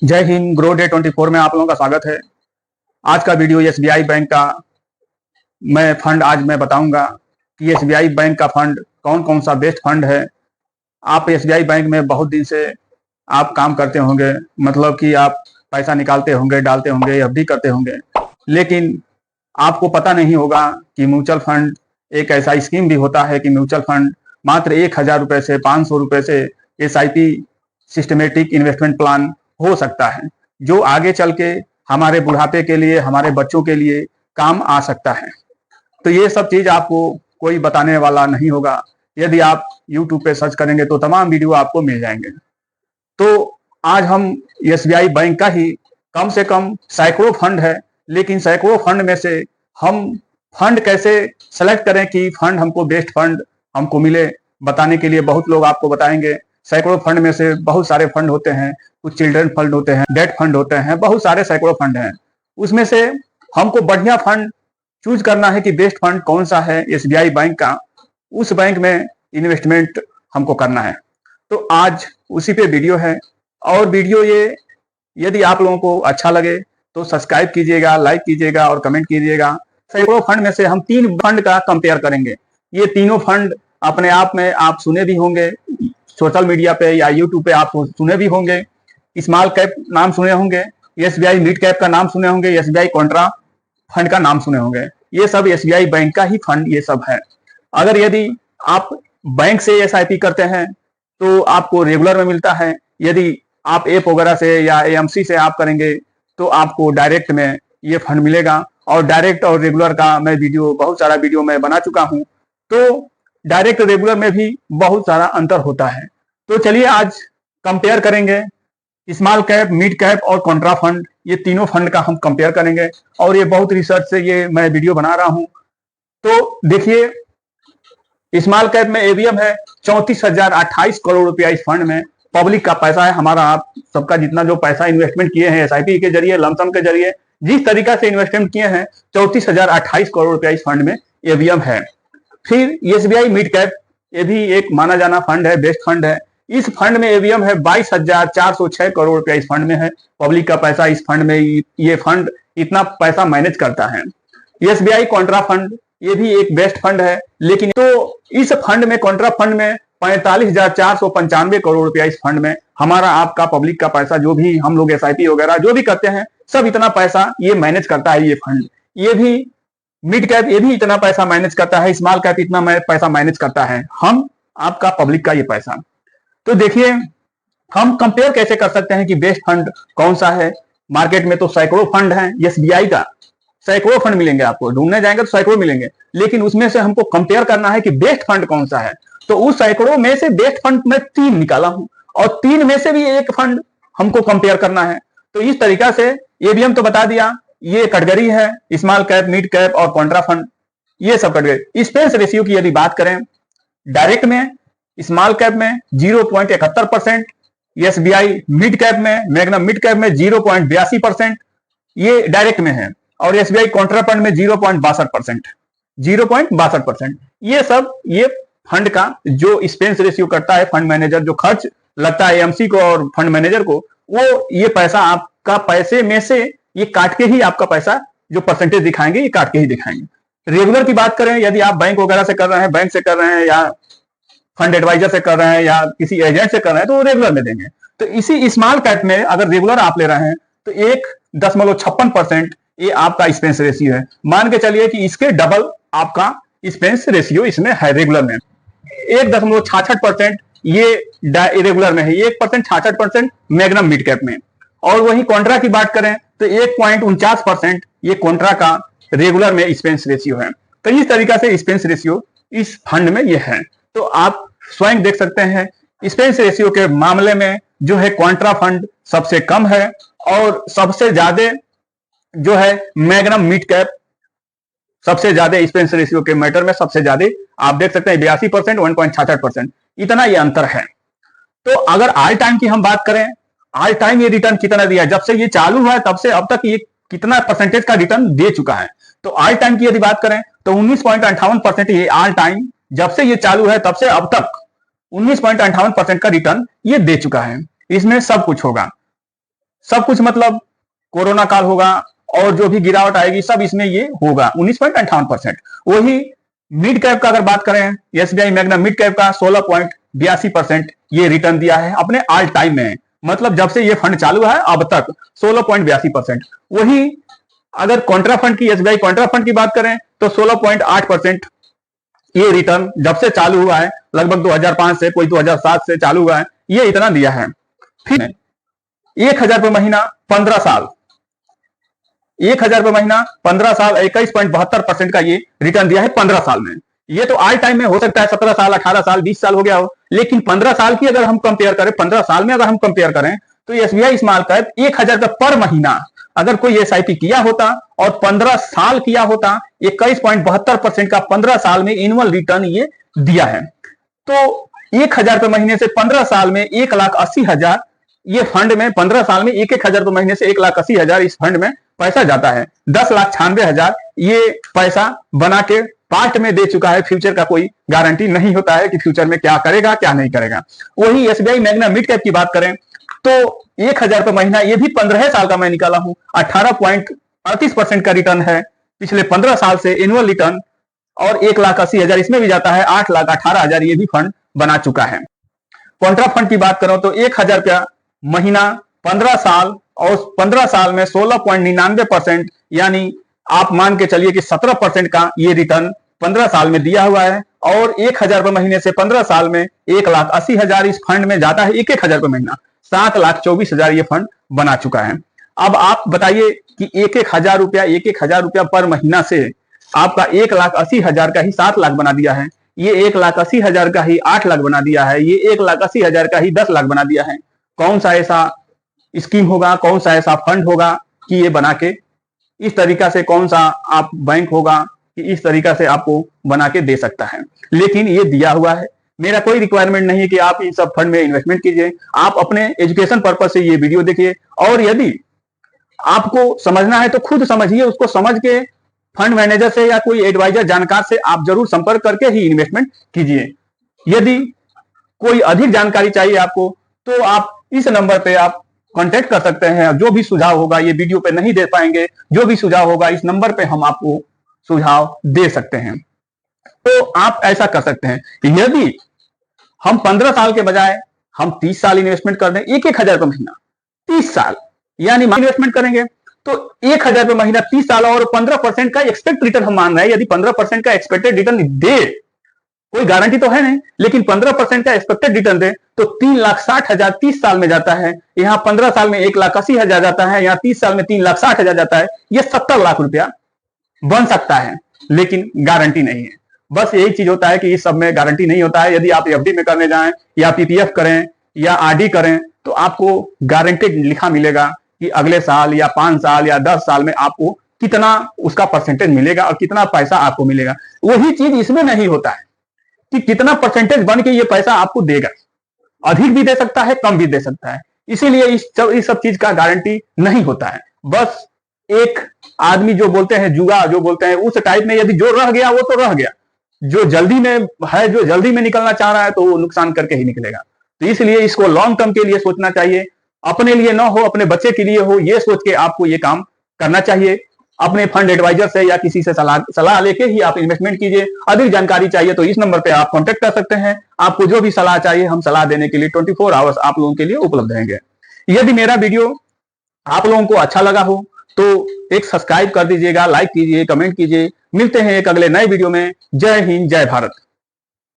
जय Hind. Grow day 24 में आप लोगों का स्वागत है। आज का वीडियो एसबीआई बैंक का आज मैं बताऊंगा कि एसबीआई बैंक का फंड कौन कौन सा बेस्ट फंड है। आप एसबीआई बैंक में बहुत दिन से आप काम करते होंगे, मतलब कि आप पैसा निकालते होंगे, डालते होंगे, एफडी करते होंगे, लेकिन आपको पता नहीं होगा कि म्यूचुअल फंड एक ऐसा स्कीम भी होता है कि म्यूचुअल फंड मात्र 1,000 रुपए से 500 रुपए से एसआईपी सिस्टमेटिक इन्वेस्टमेंट प्लान हो सकता है, जो आगे चल के हमारे बुढ़ापे के लिए, हमारे बच्चों के लिए काम आ सकता है। तो ये सब चीज आपको कोई बताने वाला नहीं होगा। यदि आप YouTube पे सर्च करेंगे तो तमाम वीडियो आपको मिल जाएंगे। तो आज हम एसबीआई बैंक का ही कम से कम सैकड़ों फंड है, लेकिन सैकड़ों फंड में से हम फंड कैसे सेलेक्ट करें कि फंड हमको बेस्ट फंड हमको मिले, बताने के लिए बहुत लोग आपको बताएंगे। सैकड़ों फंड में से बहुत सारे फंड होते हैं, कुछ चिल्ड्रन फंड होते हैं, डेट फंड होते हैं, बहुत सारे सैकड़ों फंड हैं। उसमें से हमको बढ़िया फंड चूज करना है कि बेस्ट फंड कौन सा है एसबीआई बैंक का, उस बैंक में इन्वेस्टमेंट हमको करना है। तो आज उसी पे वीडियो है। और वीडियो ये यदि आप लोगों को अच्छा लगे तो सब्सक्राइब कीजिएगा, लाइक कीजिएगा और कमेंट कीजिएगा। सैकड़ों फंड में से हम 3 फंड का कंपेयर करेंगे। ये तीनों फंड अपने आप में आप सुने भी होंगे, सोशल मीडिया पे या यूट्यूब पे आप सुने भी होंगे। स्मॉल कैप नाम सुने होंगे, एसबीआई मिड कैप का नाम सुने होंगे, एसबीआई कॉन्ट्रा फंड का नाम सुने होंगे। ये सब एसबीआई बैंक का ही फंड ये सब है। अगर यदि आप बैंक से एसआईपी करते हैं तो आपको रेगुलर में मिलता है। यदि आप ऐप वगैरह से या एएमसी से आप करेंगे तो आपको डायरेक्ट में ये फंड मिलेगा। और डायरेक्ट और रेगुलर का मैं बहुत सारा वीडियो मैं बना चुका हूं। तो डायरेक्ट रेगुलर में भी बहुत सारा अंतर होता है। तो चलिए आज कंपेयर करेंगे स्मॉल कैप, मिड कैप और कॉन्ट्रा फंड, ये तीनों फंड का हम कंपेयर करेंगे। और ये बहुत रिसर्च से ये मैं वीडियो बना रहा हूं। तो देखिए, स्मॉल कैप में एवीएम है 34,028 करोड़ रुपया। इस फंड में पब्लिक का पैसा है, हमारा आप सबका जितना जो पैसा इन्वेस्टमेंट किए हैं एसआईपी के जरिए, लमसम के जरिए, जिस तरीका से इन्वेस्टमेंट किए हैं, 34,028 करोड़ रुपया इस फंड में एवीएम है। फिर एसबीआई मिड कैप, ये भी एक माना जाना फंड है, बेस्ट फंड है। इस फंड में एवीएम है 22,406 करोड़ रुपया इस फंड में है। पब्लिक का पैसा इस फंड में, ये फंड इतना पैसा मैनेज करता है। एसबीआई कॉन्ट्रा फंड, ये भी एक बेस्ट फंड है, लेकिन तो इस फंड में, कॉन्ट्रा फंड में 45,495 करोड़ रुपया इस फंड में हमारा आपका पब्लिक का पैसा, जो भी हम लोग एसआईपी वगैरह जो भी करते हैं, सब इतना पैसा ये मैनेज करता है ये फंड। ये भी मिड कैप, ये भी इतना पैसा मैनेज करता है। स्मॉल कैप इतना पैसा मैनेज करता है, हम आपका पब्लिक का ये पैसा। तो देखिए, हम कंपेयर कैसे कर सकते हैं कि बेस्ट फंड कौन सा है। मार्केट में तो सैकड़ों फंड हैं, एसबीआई का सैकड़ों फंड मिलेंगे, आपको ढूंढने जाएंगे तो सैकड़ों मिलेंगे, लेकिन उसमें से हमको कंपेयर करना है कि बेस्ट फंड कौन सा है। तो उस सैकड़ों में से बेस्ट फंड में 3 निकाला हूं, और 3 में से भी एक फंड हमको कंपेयर करना है। तो इस तरीका से एवीएम तो बता दिया, ये कैटेगरी है स्मॉल कैप, मिड कैप और कॉन्ट्रा फंड, ये सब कैटेगरी। एक्सपेंस रेशियो की यदि बात करें, डायरेक्ट में स्मॉल कैप में 0.71%, एसबीआई मिड कैप में, मैग्नम मिड कैप में 0.82%, ये डायरेक्ट में है। और एसबीआई कॉन्ट्रा फंड में 0.62%, 0.62%। ये सब ये फंड का जो एक्सपेंस रेशियो करता है फंड मैनेजर, जो खर्च लगता है एएमसी को और फंड मैनेजर को, वो ये पैसा आपका पैसे में से ये काट के ही आपका पैसा जो परसेंटेज दिखाएंगे, ये काट के ही दिखाएंगे। रेगुलर की बात करें, यदि आप बैंक वगैरह से कर रहे हैं, बैंक से कर रहे हैं या फंड एडवाइजर से कर रहे हैं या किसी एजेंट से कर रहे हैं, तो वो रेगुलर में देंगे। तो इसी स्मॉल कैप में अगर रेगुलर आप ले रहे हैं तो 1.56% ये आपका एक्सपेंस रेशियो है। मान के चलिए कि इसके डबल आपका एक्सपेंस रेशियो इसमें है रेगुलर में। 1.66% ये रेगुलर में है, 1% 66% मैग्नम मिड कैप में। और वही कॉन्ट्रा की बात करें तो 1.49% ये कॉन्ट्रा का रेगुलर में एक्सपेंस रेशियो है। तो इस तरीका से एक्सपेंस रेशियो इस फंड में ये है। तो आप स्वयं देख सकते हैं, एक्सपेंस रेशियो के मामले में जो है कॉन्ट्रा फंड सबसे कम है, और सबसे ज्यादा जो है मैग्नम मिड कैप सबसे ज्यादा एक्सपेंस रेशियो के मैटर में सबसे ज्यादा आप देख सकते हैं 82%, 1.66%, इतना ये अंतर है। तो अगर ऑल टाइम की हम बात करें, ऑल टाइम ये रिटर्न कितना दिया, जब से ये चालू हुआ है तब से अब तक ये कितना परसेंटेज का रिटर्न दे चुका है। तो ऑल टाइम की यदि बात करें तो 19.58% ये ऑल टाइम, जब से ये चालू है तब से अब तक 19.58% का रिटर्न ये दे चुका है। इसमें सब कुछ होगा, सब कुछ मतलब कोरोना काल होगा और जो भी गिरावट आएगी सब इसमें ये होगा 19.58%। वही मिड कैप का अगर बात करें, एसबीआई मैग्ना मिड कैप का 16.82% ये रिटर्न दिया है अपने ऑल टाइम में, मतलब जब से ये फंड चालू है अब तक 16.82%। वही अगर कॉन्ट्रा फंड की, एसबीआई कॉन्ट्रा फंड की बात करें तो 16.8% ये रिटर्न जब से चालू हुआ है, लगभग 2005 से, कोई 2007 से चालू हुआ है, ये इतना दिया है। फिर 1,000 रुपए महीना 15 साल, 1,000 रुपए महीना 15 साल 21.72% का ये रिटर्न दिया है 15 साल में। ये तो ऑल टाइम में हो सकता है 17 साल, 18 साल, 20 साल हो गया हो, लेकिन 15 साल की अगर हम कंपेयर करें, 15 साल में अगर हम कंपेयर करें तो एसबीआई स्मॉल कैप 1,000 रुपए पर महीना अगर कोई एसआईपी किया होता और 15 साल किया होता, 21.72% का 15 साल में एनुअल रिटर्न ये दिया है। तो 1,000 रुपए महीने से 15 साल में 1,80,000 ये फंड में 15 साल में 1,000 रुपए महीने से 1,80,000 इस फंड में पैसा जाता है। 10,96,000 ये पैसा बना के पास्ट में दे चुका है। फ्यूचर का कोई गारंटी नहीं होता है कि फ्यूचर में क्या करेगा क्या नहीं करेगा। वही एसबीआई मैग्ना मिड कैप की बात करें तो 1,000 रुपए महीना ये भी 15 साल का मैं निकाला हूं, 18.38% का रिटर्न है पिछले 15 साल से एनुअल रिटर्न, और 1,80,000 इसमें भी जाता है, 8,18,000 ये भी फंड बना चुका है। कॉन्ट्रा फंड की बात करो तो 1,000 रुपया महीना 15 साल और 15 साल में 16.99%, यानी आप मान के चलिए कि 17% का ये रिटर्न 15 साल में दिया हुआ है। और 1,000 रुपए महीने से 15 साल में 1,80,000 इस फंड में जाता है, 1,000 रुपए महीना 7,24,000 ये फंड बना चुका है। अब आप बताइए कि 1,000 रुपया 1,000 रुपया पर महीना से आपका 1,80,000 का ही 7 लाख बना दिया है, ये 1,80,000 का ही 8 लाख बना दिया है, ये 1,80,000 का ही 10 लाख बना दिया है। कौन सा ऐसा स्कीम होगा, कौन सा ऐसा फंड होगा कि ये बना के इस तरीका से, कौन सा आप बैंक होगा कि इस तरीका से आपको बना के दे सकता है। लेकिन ये दिया हुआ है, मेरा कोई रिक्वायरमेंट नहीं है कि आप इन सब फंड में इन्वेस्टमेंट कीजिए। आप अपने एजुकेशन पर्पज से ये वीडियो देखिए, और यदि आपको समझना है तो खुद समझिए, उसको समझ के फंड मैनेजर से या कोई एडवाइजर जानकार से आप जरूर संपर्क करके ही इन्वेस्टमेंट कीजिए। यदि कोई अधिक जानकारी चाहिए आपको तो आप इस नंबर पे आप कांटेक्ट कर सकते हैं। जो भी सुझाव होगा, ये वीडियो पे नहीं दे पाएंगे, जो भी सुझाव होगा इस नंबर पे हम आपको सुझाव दे सकते हैं। तो आप ऐसा कर सकते हैं, यदि हम 15 साल के बजाय हम 30 साल इन्वेस्टमेंट कर दें, 1,000 रुपए महीना 30 साल, यानी इन्वेस्टमेंट करेंगे तो 1,000 रुपए महीना 30 साल और 15% का एक्सपेक्ट रिटर्न हम मान रहे हैं। यदि 15% का एक्सपेक्टेड रिटर्न दे, कोई गारंटी तो है नहीं, लेकिन 15% का एक्सपेक्टेड रिटर्न दे तो 3,60,000 30 साल में जाता है। यहां 15 साल में 1,80,000 जाता है, यहां 30 साल में 3,60,000 जाता है। यह 70 लाख रुपया बन सकता है, लेकिन गारंटी नहीं है। बस यही चीज होता है कि इस सब में गारंटी नहीं होता है। यदि आप एफडी में करने जाएं या पीपीएफ करें या आरडी करें तो आपको गारंटेड लिखा मिलेगा कि अगले साल या 5 साल या 10 साल में आपको कितना उसका परसेंटेज मिलेगा और कितना पैसा आपको मिलेगा। वही चीज इसमें नहीं होता है कि कितना परसेंटेज बन के ये पैसा आपको देगा। अधिक भी दे सकता है, कम भी दे सकता है। इसीलिए इस सब चीज का गारंटी नहीं होता है। बस एक आदमी जो बोलते हैं जुआ जो बोलते हैं, उस टाइप में यदि जो रह गया वो तो रह गया, जो जल्दी में है, जो जल्दी में निकलना चाह रहा है तो वो नुकसान करके ही निकलेगा। तो इसलिए इसको लॉन्ग टर्म के लिए सोचना चाहिए, अपने लिए ना हो, अपने बच्चे के लिए हो, ये सोच के आपको ये काम करना चाहिए। अपने फंड एडवाइजर से या किसी से सलाह लेके ही आप इन्वेस्टमेंट कीजिए। अधिक जानकारी चाहिए तो इस नंबर पे आप कांटेक्ट कर सकते हैं। आपको जो भी सलाह चाहिए हम सलाह देने के लिए 24 आवर्स आप लोगों के लिए उपलब्ध रहेंगे। यदि मेरा वीडियो आप लोगों को अच्छा लगा हो तो एक सब्सक्राइब कर दीजिएगा, लाइक कीजिए, कमेंट कीजिए। मिलते हैं एक अगले नए वीडियो में। जय हिंद, जय भारत।